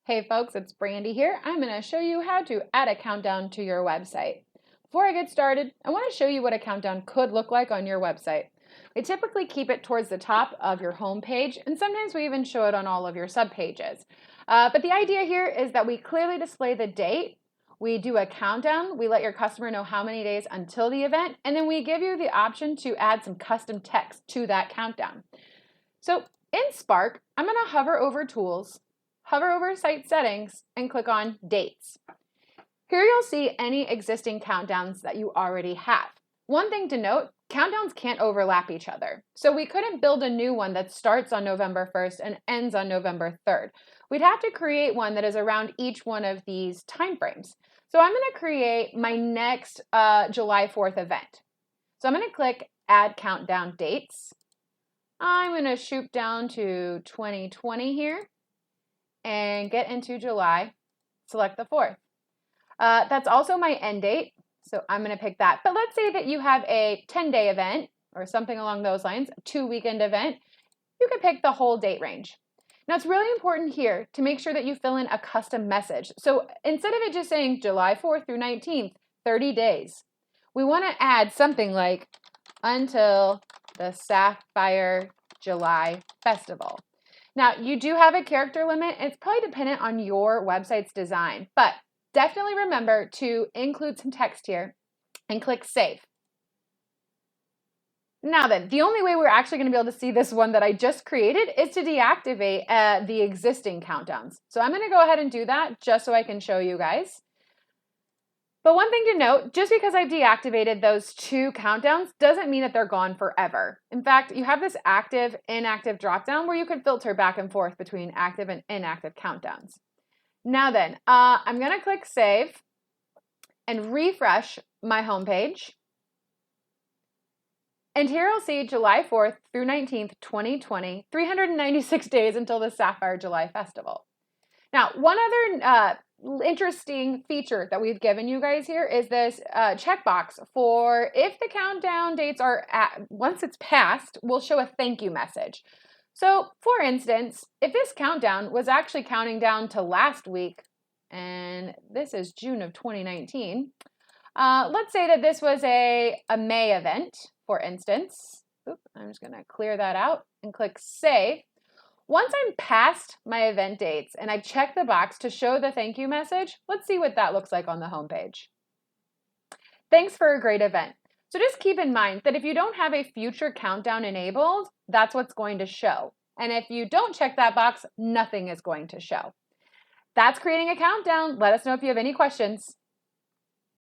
Hey folks, it's Brandy here. I'm going to show you how to add a countdown to your website. Before I get started, I want to show you what a countdown could look like on your website. We typically keep it towards the top of your home page, and sometimes we even show it on all of your subpages. But the idea here is that we clearly display the date, we do a countdown, we let your customer know how many days until the event, and then we give you the option to add some custom text to that countdown. So in Spark, I'm going to hover over Tools, hover over Site Settings, and click on Dates. Here you'll see any existing countdowns that you already have. One thing to note, countdowns can't overlap each other. So we couldn't build a new one that starts on November 1st and ends on November 3rd. We'd have to create one that is around each one of these timeframes. So I'm going to create my next July 4th event. So I'm going to click Add Countdown Dates. I'm going to shoot down to 2020 here and get into July, select the 4th. That's also my end date, so I'm going to pick that. But let's say that you have a 10-day event or something along those lines, a 2-weekend event. You can pick the whole date range. Now, it's really important here to make sure that you fill in a custom message. So instead of it just saying July 4th through 19th, 30 days, we want to add something like until the Saffire July Festival. Now, you do have a character limit. It's probably dependent on your website's design, but definitely remember to include some text here and click Save. Now then, the only way we're actually going to be able to see this one that I just created is to deactivate the existing countdowns. So I'm going to go ahead and do that just so I can show you guys. But one thing to note, just because I've deactivated those 2 countdowns doesn't mean that they're gone forever. In fact, you have this active, inactive dropdown where you can filter back and forth between active and inactive countdowns. Now then, I'm going to click Save and refresh my homepage. And here you'll see July 4th through 19th, 2020, 396 days until the Saffire July Festival. Now, one other interesting feature that we've given you guys here is this checkbox for if the countdown dates are once it's passed, we'll show a thank you message. So for instance, if this countdown was actually counting down to last week, and this is June of 2019, let's say that this was a May event, for instance. Oop, I'm just going to clear that out and click Save. Once I'm past my event dates and I check the box to show the thank you message, let's see what that looks like on the homepage. Thanks for a great event. So just keep in mind that if you don't have a future countdown enabled, that's what's going to show. And if you don't check that box, nothing is going to show. That's creating a countdown. Let us know if you have any questions.